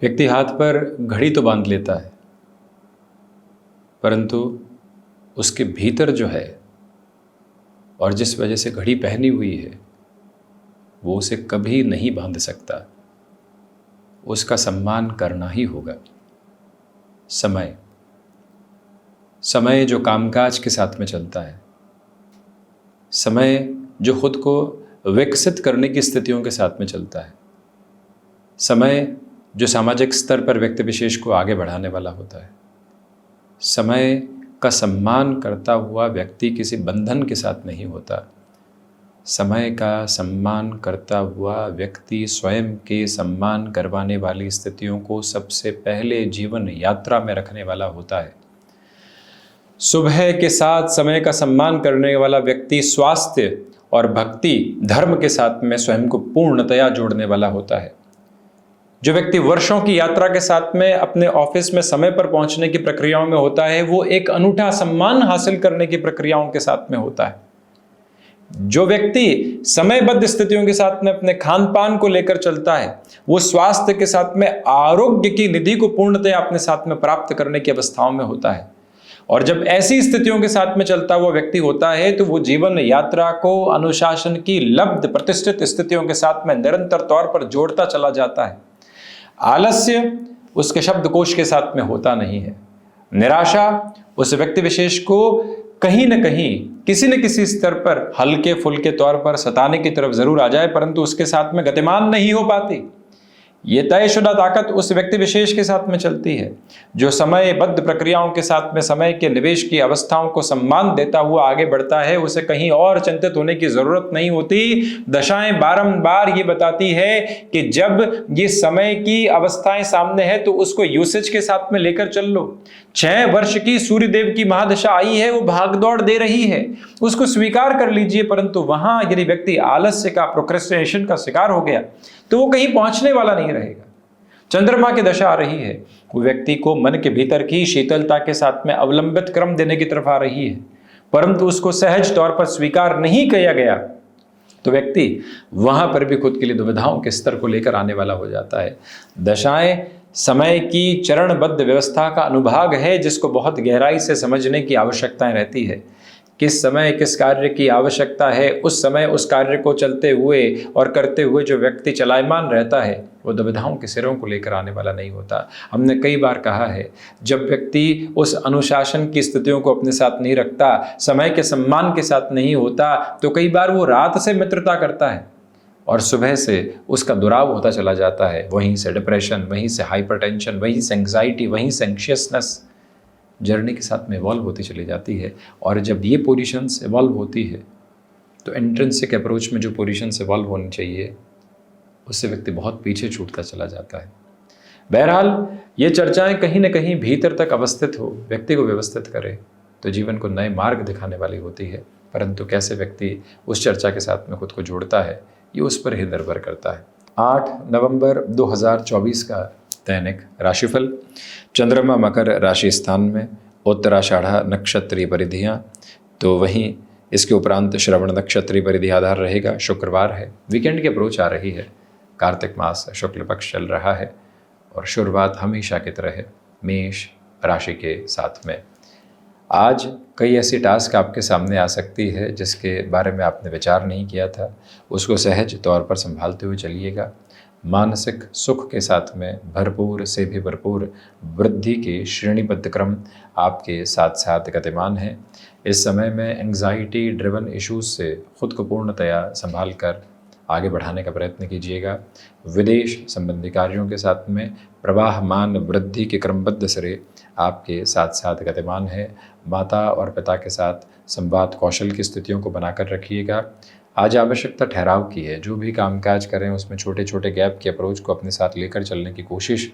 व्यक्ति हाथ पर घड़ी तो बांध लेता है, परंतु उसके भीतर जो है और जिस वजह से घड़ी पहनी हुई है वो उसे कभी नहीं बांध सकता। उसका सम्मान करना ही होगा। समय, समय जो कामकाज के साथ में चलता है, समय जो खुद को विकसित करने की स्थितियों के साथ में चलता है, समय जो सामाजिक स्तर पर व्यक्ति विशेष को आगे बढ़ाने वाला होता है, समय का सम्मान करता हुआ व्यक्ति किसी बंधन के साथ नहीं होता। समय का सम्मान करता हुआ व्यक्ति स्वयं के सम्मान करवाने वाली स्थितियों को सबसे पहले जीवन यात्रा में रखने वाला होता है। सुबह के साथ समय का सम्मान करने वाला व्यक्ति स्वास्थ्य और भक्ति धर्म के साथ में स्वयं को पूर्णतया जोड़ने वाला होता है। जो व्यक्ति वर्षों की यात्रा के साथ में अपने ऑफिस में समय पर पहुंचने की प्रक्रियाओं में होता है, वो एक अनूठा सम्मान हासिल करने की प्रक्रियाओं के साथ में होता है। जो व्यक्ति समयबद्ध स्थितियों के साथ में अपने खान पान को लेकर चलता है, वो स्वास्थ्य के साथ में आरोग्य की निधि को पूर्णतया अपने साथ में प्राप्त करने की अवस्थाओं में होता है। और जब ऐसी स्थितियों के साथ में चलता हुआ व्यक्ति होता है तो वो जीवन यात्रा को अनुशासन की लब्ध प्रतिष्ठित स्थितियों के साथ में निरंतर तौर पर जोड़ता चला जाता है। आलस्य उसके शब्दकोश के साथ में होता नहीं है। निराशा उस व्यक्ति विशेष को कहीं न कहीं किसी न किसी स्तर पर हल्के फुल्के तौर पर सताने की तरफ जरूर आ जाए, परंतु उसके साथ में गतिमान नहीं हो पाती। ये तयशुदा ताकत उस व्यक्ति विशेष के साथ में चलती है जो समयबद्ध प्रक्रियाओं के साथ में समय के निवेश की अवस्थाओं को सम्मान देता हुआ आगे बढ़ता है। उसे कहीं और चिंतित होने की जरूरत नहीं होती। दशाएं बारंबार ये बताती है कि जब ये समय की अवस्थाएं सामने है तो उसको यूसेज के साथ में लेकर चल लो। 6 वर्ष की सूर्यदेव की महादशा आई है, वो भागदौड़ दे रही है, उसको स्वीकार कर लीजिए। परंतु वहां यदि व्यक्ति आलस्य का, प्रोक्रेस्टिनेशन का शिकार हो गया तो वो कहीं पहुंचने वाला नहीं रहेगा। चंद्रमा की दशा आ रही है, वो व्यक्ति को मन के भीतर की शीतलता के साथ में अवलंबित क्रम देने की तरफ आ रही है, परंतु उसको सहज तौर पर स्वीकार नहीं किया गया तो व्यक्ति वहां पर भी खुद के लिए दुविधाओं के स्तर को लेकर आने वाला हो जाता है। दशाएं समय की चरणबद्ध व्यवस्था का अनुभाग है जिसको बहुत गहराई से समझने की आवश्यकताएं रहती है। किस समय किस कार्य की आवश्यकता है, उस समय उस कार्य को चलते हुए और करते हुए जो व्यक्ति चलायमान रहता है वो दुविधाओं के सिरों को लेकर आने वाला नहीं होता। हमने कई बार कहा है, जब व्यक्ति उस अनुशासन की स्थितियों को अपने साथ नहीं रखता, समय के सम्मान के साथ नहीं होता, तो कई बार वो रात से मित्रता करता है और सुबह से उसका दुराव होता चला जाता है। वहीं से डिप्रेशन, वहीं से हाइपरटेंशन, वहीं से एंग्जाइटी, वहीं से एंशियसनेस जर्नी के साथ में इवॉल्व होती चली जाती है। और जब ये पोजीशंस इवॉल्व होती है तो इंट्रिंसिक अप्रोच में जो पोजीशंस इवॉल्व होनी चाहिए उससे व्यक्ति बहुत पीछे छूटता चला जाता है। बहरहाल ये चर्चाएं कहीं ना कहीं भीतर तक अवस्थित हो, व्यक्ति को व्यवस्थित करे तो जीवन को नए मार्ग दिखाने वाली होती है। परंतु कैसे व्यक्ति उस चर्चा के साथ में खुद को जोड़ता है ये उस पर ही निर्भर करता है। 8 नवंबर 2024 का दैनिक राशिफल। चंद्रमा मकर राशि स्थान में, उत्तराषाढ़ा नक्षत्रीय परिधियाँ, तो वहीं इसके उपरांत श्रवण नक्षत्रीय परिधि आधार रहेगा। शुक्रवार है, वीकेंड की अप्रोच आ रही है, कार्तिक मास शुक्ल पक्ष चल रहा है और शुरुआत हमेशा की तरह है मेष राशि के साथ में। आज कई ऐसी टास्क आपके सामने आ सकती है जिसके बारे में आपने विचार नहीं किया था, उसको सहज तौर पर संभालते हुए चलिएगा। मानसिक सुख के साथ में भरपूर से भी भरपूर वृद्धि के श्रेणीबद्ध क्रम आपके साथ साथ गतिमान हैं। इस समय में एंग्जाइटी ड्रिवन इश्यूज से खुद को पूर्णतया संभाल कर आगे बढ़ाने का प्रयत्न कीजिएगा। विदेश संबंधी कार्यों के साथ में प्रवाहमान वृद्धि के क्रमबद्ध सिरे आपके साथ साथ गतिमान है। माता और पिता के साथ संवाद कौशल की स्थितियों को बनाकर रखिएगा। आज आवश्यकता ठहराव की है, जो भी कामकाज करें उसमें छोटे छोटे गैप की अप्रोच को अपने साथ लेकर चलने की कोशिश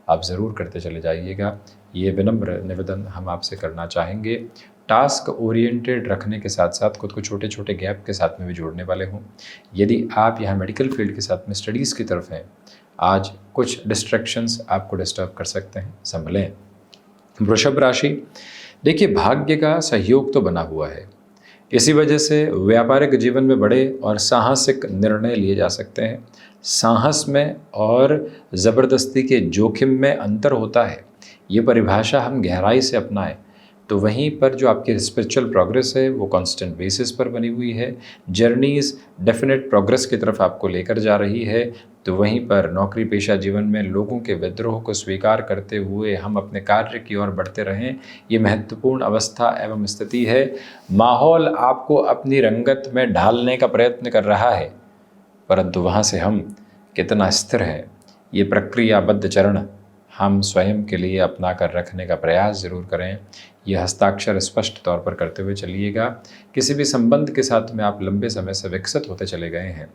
आप ज़रूर करते चले जाइएगा। ये विनम्र निवेदन हम आपसे करना चाहेंगे। टास्क ओरिएंटेड रखने के साथ साथ खुद को छोटे छोटे गैप के साथ में भी जोड़ने वाले हों। यदि आप यहाँ मेडिकल फील्ड के साथ में स्टडीज़ की तरफ हैं, आज कुछ डिस्ट्रैक्शंस आपको डिस्टर्ब कर सकते हैं, संभलें। वृषभ राशि, देखिए भाग्य का सहयोग तो बना हुआ है, इसी वजह से व्यापारिक जीवन में बड़े और साहसिक निर्णय लिए जा सकते हैं। साहस में और ज़बरदस्ती के जोखिम में अंतर होता है, ये परिभाषा हम गहराई से अपनाएं तो वहीं पर जो आपकी स्पिरिचुअल प्रोग्रेस है वो कांस्टेंट बेसिस पर बनी हुई है, जर्नीज़ डेफिनेट प्रोग्रेस की तरफ आपको लेकर जा रही है। तो वहीं पर नौकरी पेशा जीवन में लोगों के विद्रोह को स्वीकार करते हुए हम अपने कार्य की ओर बढ़ते रहें, ये महत्वपूर्ण अवस्था एवं स्थिति है। माहौल आपको अपनी रंगत में ढालने का प्रयत्न कर रहा है, परंतु वहाँ से हम कितना स्थिर हैं, ये प्रक्रियाबद्ध चरण हम स्वयं के लिए अपना कर रखने का प्रयास ज़रूर करें। यह हस्ताक्षर स्पष्ट तौर पर करते हुए चलिएगा। किसी भी संबंध के साथ में आप लंबे समय से विकसित होते चले गए हैं,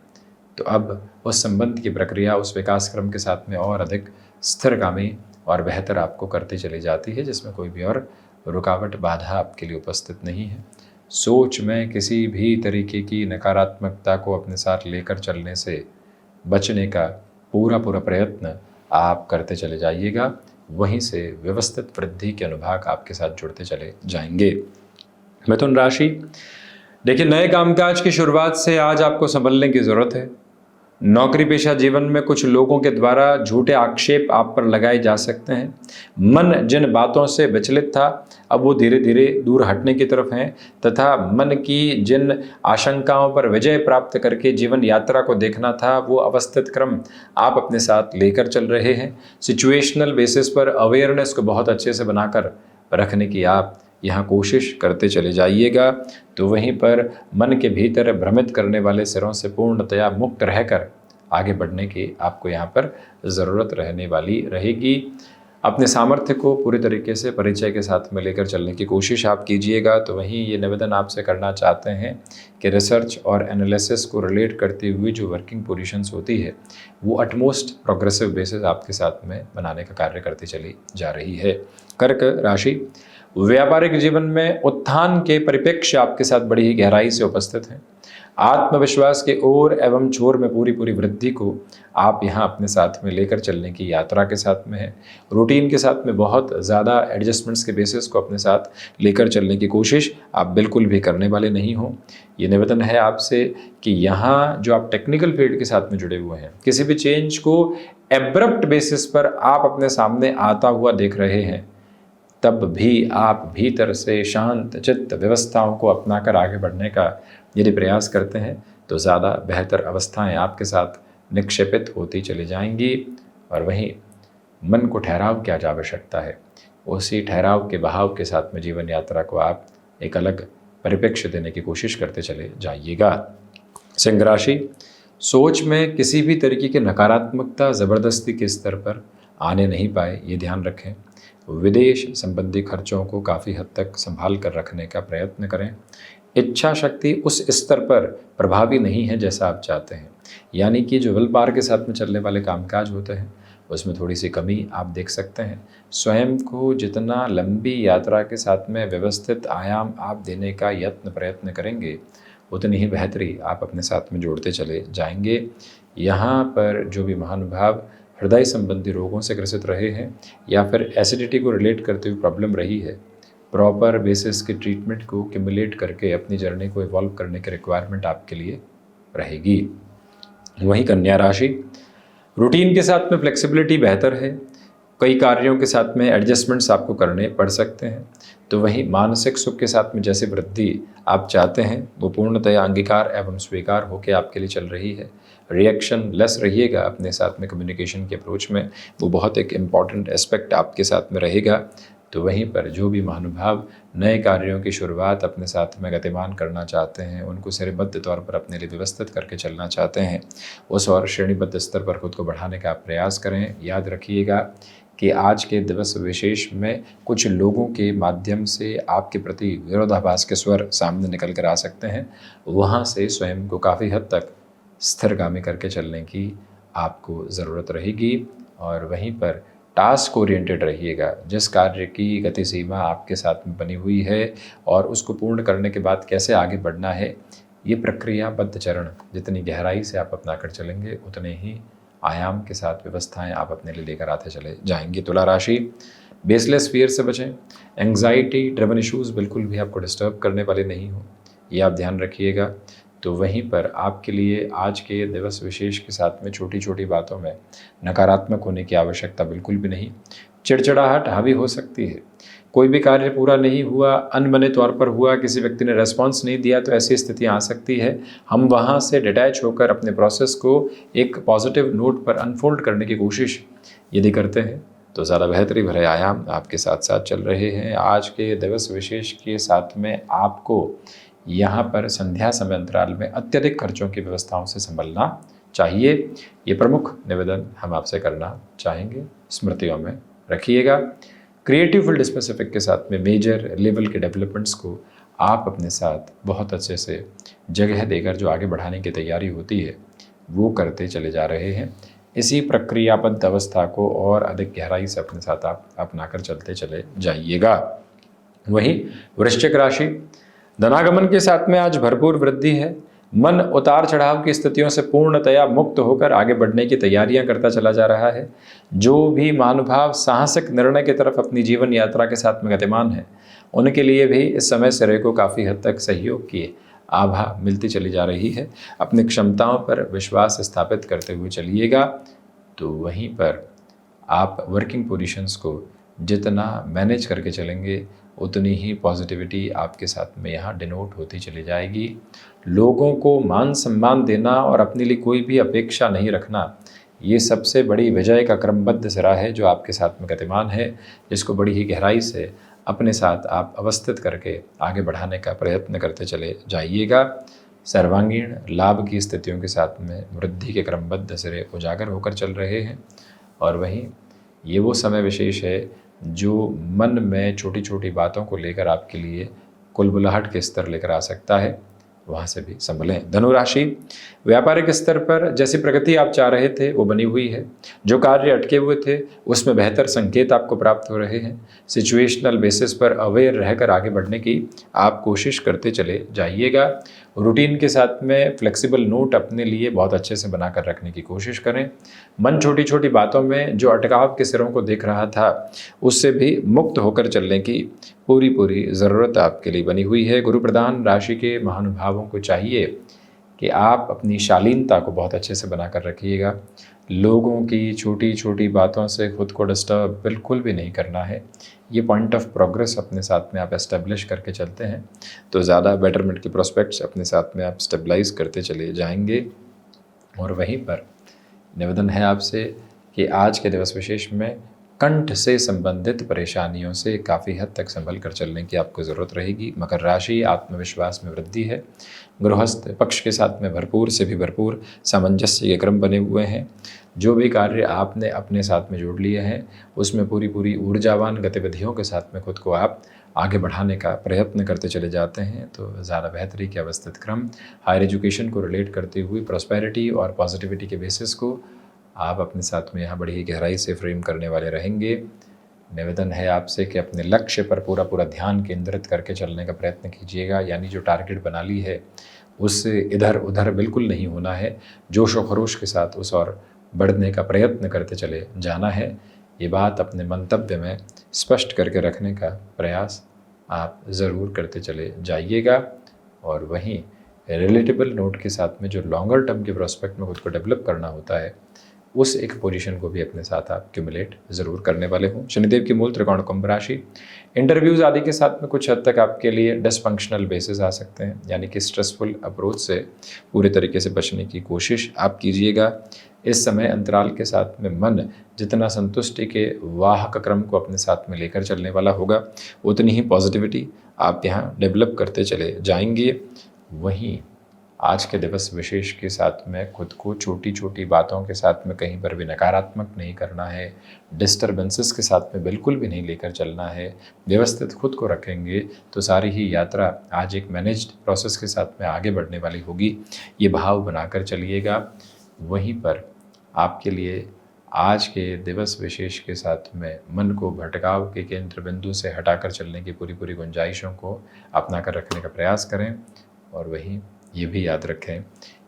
तो अब उस संबंध की प्रक्रिया उस विकास क्रम के साथ में और अधिक स्थिरगामी और बेहतर आपको करती चली जाती है, जिसमें कोई भी और रुकावट बाधा आपके लिए उपस्थित नहीं है। सोच में किसी भी तरीके की नकारात्मकता को अपने साथ लेकर चलने से बचने का पूरा प्रयत्न आप करते चले जाइएगा। वहीं से व्यवस्थित वृद्धि के अनुभाग आपके साथ जुड़ते चले जाएंगे। मिथुन राशि, देखिए, नए कामकाज की शुरुआत से आज आपको संभलने की ज़रूरत है। नौकरी पेशा जीवन में कुछ लोगों के द्वारा झूठे आक्षेप आप पर लगाए जा सकते हैं। मन जिन बातों से विचलित था, अब वो धीरे धीरे दूर हटने की तरफ हैं तथा मन की जिन आशंकाओं पर विजय प्राप्त करके जीवन यात्रा को देखना था, वो अवस्थित क्रम आप अपने साथ लेकर चल रहे हैं। सिचुएशनल बेसिस पर अवेयरनेस को बहुत अच्छे से बनाकर रखने की आप यहाँ कोशिश करते चले जाइएगा। तो वहीं पर मन के भीतर भ्रमित करने वाले सिरों से पूर्णतया मुक्त रहकर आगे बढ़ने की आपको यहाँ पर ज़रूरत रहने वाली रहेगी। अपने सामर्थ्य को पूरी तरीके से परिचय के साथ में लेकर चलने की कोशिश आप कीजिएगा। तो वहीं ये निवेदन आपसे करना चाहते हैं कि रिसर्च और एनालिसिस को रिलेट करती हुई जो वर्किंग पोजीशंस होती है, वो अटमोस्ट प्रोग्रेसिव बेसिस आपके साथ में बनाने का कार्य करती चली जा रही है। कर्क राशि, व्यापारिक जीवन में उत्थान के परिप्रेक्ष्य आपके साथ बड़ी ही गहराई से उपस्थित हैं। आत्मविश्वास के ओर एवं छोर में पूरी वृद्धि को आप यहाँ अपने साथ में लेकर चलने की यात्रा के साथ में है। रूटीन के साथ में बहुत ज़्यादा एडजस्टमेंट्स के बेसिस को अपने साथ लेकर चलने की कोशिश आप बिल्कुल भी करने वाले नहीं हो। ये निवेदन है आपसे कि यहाँ जो आप टेक्निकल फील्ड के साथ में जुड़े हुए हैं, किसी भी चेंज को एब्रप्ट बेसिस पर आप अपने सामने आता हुआ देख रहे हैं, तब भी आप भीतर से शांत चित्त व्यवस्थाओं को अपनाकर आगे बढ़ने का यदि प्रयास करते हैं तो ज़्यादा बेहतर अवस्थाएं आपके साथ निक्षेपित होती चली जाएंगी। और वहीं मन को ठहराव की आज आवश्यकता है, उसी ठहराव के बहाव के साथ में जीवन यात्रा को आप एक अलग परिप्रेक्ष्य देने की कोशिश करते चले जाइएगा। सिंह राशि, सोच में किसी भी तरीके की नकारात्मकता ज़बरदस्ती के स्तर पर आने नहीं पाए, ये ध्यान रखें। विदेश संबंधी खर्चों को काफ़ी हद तक संभाल कर रखने का प्रयत्न करें। इच्छा शक्ति उस स्तर पर प्रभावी नहीं है जैसा आप चाहते हैं, यानी कि जो विल पावर के साथ में चलने वाले कामकाज होते हैं उसमें थोड़ी सी कमी आप देख सकते हैं। स्वयं को जितना लंबी यात्रा के साथ में व्यवस्थित आयाम आप देने का यत्न प्रयत्न करेंगे, उतनी ही बेहतरी आप अपने साथ में जोड़ते चले जाएंगे। यहाँ पर जो भी महानुभाव हृदय संबंधी रोगों से ग्रसित रहे हैं या फिर एसिडिटी को रिलेट करते हुए प्रॉब्लम रही है, प्रॉपर बेसिस के ट्रीटमेंट को क्यूमुलेट करके अपनी जर्नी को इवॉल्व करने की रिक्वायरमेंट आपके लिए रहेगी। वहीं कन्या राशि, रूटीन के साथ में फ्लेक्सिबिलिटी बेहतर है, कई कार्यों के साथ में एडजस्टमेंट्स आपको करने पड़ सकते हैं। तो वहीं मानसिक सुख के साथ में जैसी वृद्धि आप चाहते हैं वो पूर्णतया अंगीकार एवं स्वीकार होकर आपके लिए चल रही है। रिएक्शन लेस रहिएगा अपने साथ में, कम्युनिकेशन के अप्रोच में वो बहुत एक इम्पॉर्टेंट एस्पेक्ट आपके साथ में रहेगा। तो वहीं पर जो भी महानुभाव नए कार्यों की शुरुआत अपने साथ में गतिमान करना चाहते हैं, उनको श्रेणीबद्ध तौर पर अपने लिए व्यवस्थित करके चलना चाहते हैं, उस और श्रेणीबद्ध स्तर पर खुद को बढ़ाने का प्रयास करें। याद रखिएगा कि आज के दिवस विशेष में कुछ लोगों के माध्यम से आपके प्रति विरोधाभास के स्वर सामने निकल कर आ सकते हैं, वहाँ से स्वयं को काफ़ी हद तक स्थिरगामी करके चलने की आपको ज़रूरत रहेगी। और वहीं पर टास्क ओरिएंटेड रहिएगा। जिस कार्य की गति सीमा आपके साथ में बनी हुई है और उसको पूर्ण करने के बाद कैसे आगे बढ़ना है, ये प्रक्रियाबद्ध चरण जितनी गहराई से आप अपना कर चलेंगे, उतने ही आयाम के साथ व्यवस्थाएं आप अपने लिए लेकर आते चले जाएंगे। तुला राशि, बेसलेस फियर से बचें। एंग्जाइटी ड्रिवन इश्यूज़ बिल्कुल भी आपको डिस्टर्ब करने वाले नहीं हो, ये आप ध्यान रखिएगा। तो वहीं पर आपके लिए आज के दिवस विशेष के साथ में छोटी छोटी बातों में नकारात्मक होने की आवश्यकता बिल्कुल भी नहीं। चिड़चिड़ाहट हावी हो सकती है, कोई भी कार्य पूरा नहीं हुआ, अनबने तौर पर हुआ, किसी व्यक्ति ने रेस्पॉन्स नहीं दिया, तो ऐसी स्थितियाँ आ सकती है। हम वहाँ से डिटैच होकर अपने प्रोसेस को एक पॉजिटिव नोट पर अनफोल्ड करने की कोशिश यदि करते हैं तो ज़्यादा बेहतरी भरे आयाम आपके साथ साथ चल रहे हैं। आज के दिवस विशेष के साथ में आपको यहाँ पर संध्या समय अंतराल में अत्यधिक खर्चों की व्यवस्थाओं से संभलना चाहिए। ये प्रमुख निवेदन हम आपसे करना चाहेंगे, स्मृतियों में रखिएगा। क्रिएटिव फील्ड स्पेसिफिक के साथ में मेजर लेवल के डेवलपमेंट्स को आप अपने साथ बहुत अच्छे से जगह देकर जो आगे बढ़ाने की तैयारी होती है वो करते चले जा रहे हैं। इसी प्रक्रियाबद्ध अवस्था को और अधिक गहराई से अपने साथ आप अपनाकर चलते चले जाइएगा। वहीं वृश्चिक राशि, धनागमन के साथ में आज भरपूर वृद्धि है। मन उतार चढ़ाव की स्थितियों से पूर्णतया मुक्त होकर आगे बढ़ने की तैयारियां करता चला जा रहा है। जो भी महानुभाव साहसिक निर्णय की तरफ अपनी जीवन यात्रा के साथ में गतिमान है, उनके लिए भी इस समय सिरे को काफ़ी हद तक सहयोग की आभा मिलती चली जा रही है। अपनी क्षमताओं पर विश्वास स्थापित करते हुए चलिएगा। तो वहीं पर आप वर्किंग पोजीशंस को जितना मैनेज करके चलेंगे उतनी ही पॉजिटिविटी आपके साथ में यहाँ डिनोट होती चली जाएगी। लोगों को मान सम्मान देना और अपने लिए कोई भी अपेक्षा नहीं रखना, ये सबसे बड़ी विजय का क्रमबद्ध सिरा है जो आपके साथ में गतिमान है, जिसको बड़ी ही गहराई से अपने साथ आप अवस्थित करके आगे बढ़ाने का प्रयत्न करते चले जाइएगा। सर्वांगीण लाभ की स्थितियों के साथ में वृद्धि के क्रमबद्ध सिरे उजागर होकर चल रहे हैं। और वहीं ये वो समय विशेष है जो मन में छोटी छोटी बातों को लेकर आपके लिए कुलबुलाहट के स्तर लेकर आ सकता है, वहाँ से भी संभलें। धनुराशि, व्यापारिक स्तर पर जैसी प्रगति आप चाह रहे थे वो बनी हुई है। जो कार्य अटके हुए थे उसमें बेहतर संकेत आपको प्राप्त हो रहे हैं। सिचुएशनल बेसिस पर अवेयर रहकर आगे बढ़ने की आप कोशिश करते चले जाइएगा। रूटीन के साथ में फ्लेक्सिबल नोट अपने लिए बहुत अच्छे से बनाकर रखने की कोशिश करें। मन छोटी छोटी बातों में जो अटकाव के सिरों को देख रहा था उससे भी मुक्त होकर चलने की पूरी ज़रूरत आपके लिए बनी हुई है। गुरु प्रधान राशि के महानुभावों को चाहिए कि आप अपनी शालीनता को बहुत अच्छे से बनाकर रखिएगा। लोगों की छोटी छोटी बातों से खुद को डिस्टर्ब बिल्कुल भी नहीं करना है। ये पॉइंट ऑफ प्रोग्रेस अपने साथ में आप एस्टेब्लिश करके चलते हैं तो ज़्यादा बेटरमेंट के प्रोस्पेक्ट्स अपने साथ में आप स्टेबलाइज करते चले जाएंगे। और वहीं पर निवेदन है आपसे कि आज के दिवस विशेष में कंठ से संबंधित परेशानियों से काफ़ी हद तक संभल कर चलने की आपको ज़रूरत रहेगी। मकर राशि, आत्मविश्वास में वृद्धि है। गृहस्थ पक्ष के साथ में भरपूर से भी भरपूर सामंजस्य के क्रम बने हुए हैं। जो भी कार्य आपने अपने साथ में जोड़ लिए हैं उसमें पूरी ऊर्जावान गतिविधियों के साथ में खुद को आप आगे बढ़ाने का प्रयत्न करते चले जाते हैं तो ज़्यादा बेहतरी के अवस्थित क्रम। हायर एजुकेशन को रिलेट करते हुए प्रॉस्पेरिटी और पॉजिटिविटी के बेसिस को आप अपने साथ में यहाँ बड़ी ही गहराई से फ्रेम करने वाले रहेंगे। निवेदन है आपसे कि अपने लक्ष्य पर पूरा ध्यान केंद्रित करके चलने का प्रयत्न कीजिएगा। यानी जो टारगेट बना ली है उससे इधर उधर बिल्कुल नहीं होना है। जोश और खरोश के साथ उस और बढ़ने का प्रयत्न करते चले जाना है। ये बात अपने मंतव्य में स्पष्ट करके रखने का प्रयास आप ज़रूर करते चले जाइएगा। और वहीं रिलेटेबल नोट के साथ में जो लॉन्गर टर्म के प्रोस्पेक्ट में खुद को डेवलप करना होता है उस एक पोजीशन को भी अपने साथ आप क्यूमुलेट ज़रूर करने वाले हों। शनिदेव की मूल त्रिकोण कुंभ राशि, इंटरव्यूज़ आदि के साथ में कुछ हद तक आपके लिए डिसफंक्शनल बेसिस आ सकते हैं, यानी कि स्ट्रेसफुल अप्रोच से पूरे तरीके से बचने की कोशिश आप कीजिएगा। इस समय अंतराल के साथ में मन जितना संतुष्टि के वाहक क्रम को अपने साथ में लेकर चलने वाला होगा उतनी ही पॉजिटिविटी आप यहाँ डेवलप करते चले जाएंगे। वहीं आज के दिवस विशेष के साथ में खुद को छोटी छोटी बातों के साथ में कहीं पर भी नकारात्मक नहीं करना है, डिस्टर्बेंसेस के साथ में बिल्कुल भी नहीं लेकर चलना है। व्यवस्थित खुद को रखेंगे तो सारी ही यात्रा आज एक मैनेज्ड प्रोसेस के साथ में आगे बढ़ने वाली होगी। ये भाव बनाकर चलिएगा। वहीं पर आपके लिए आज के दिवस विशेष के साथ में मन को भटकाव के केंद्र बिंदु से हटाकर चलने की पूरी गुंजाइशों को अपना कर रखने का प्रयास करें। और वहीं ये भी याद रखें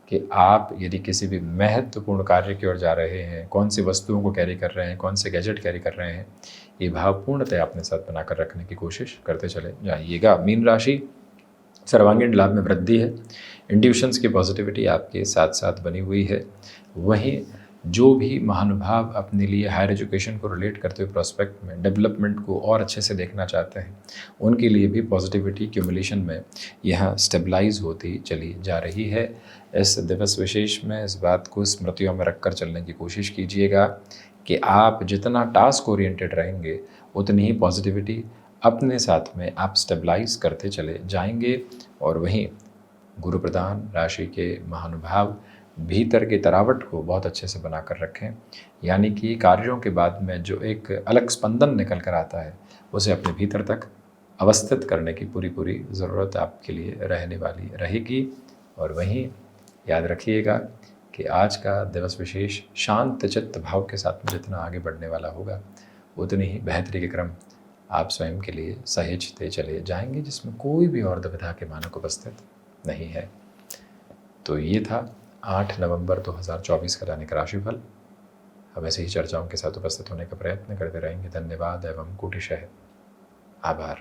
कि आप यदि किसी भी महत्वपूर्ण कार्य की ओर जा रहे हैं, कौन सी वस्तुओं को कैरी कर रहे हैं, कौन से गैजेट कैरी कर रहे हैं, ये भाव पूर्णतः अपने साथ बनाकर रखने की कोशिश करते चले जाइएगा। मीन राशि, सर्वांगीण लाभ में वृद्धि है। इंट्यूशंस की पॉजिटिविटी आपके साथ साथ बनी हुई है। वहीं जो भी महानुभाव अपने लिए हायर एजुकेशन को रिलेट करते हुए प्रोस्पेक्ट में डेवलपमेंट को और अच्छे से देखना चाहते हैं, उनके लिए भी पॉजिटिविटी क्यूमुलेशन में यह स्टेबलाइज होती चली जा रही है। इस दिवस विशेष में इस बात को स्मृतियों में रखकर चलने की कोशिश कीजिएगा कि आप जितना टास्क ओरिएंटेड रहेंगे उतनी ही पॉजिटिविटी अपने साथ में आप स्टेबलाइज करते चले जाएंगे। और वहीं गुरु प्रधान राशि के महानुभाव भीतर की तरावट को बहुत अच्छे से बनाकर रखें, यानी कि कार्यों के बाद में जो एक अलग स्पंदन निकल कर आता है उसे अपने भीतर तक अवस्थित करने की पूरी ज़रूरत आपके लिए रहने वाली रहेगी। और वहीं याद रखिएगा कि आज का दिवस विशेष शांत चित्त भाव के साथ में जितना आगे बढ़ने वाला होगा उतनी ही बेहतरी के क्रम आप स्वयं के लिए सहेजते चले जाएंगे, जिसमें कोई भी और दुविधा के मानक उपस्थित नहीं है। तो ये था 8 नवंबर 2024 का दैनिक राशिफल। हम ऐसे ही चर्चाओं के साथ उपस्थित होने का प्रयत्न करते रहेंगे। धन्यवाद एवं कोटिशः आभार।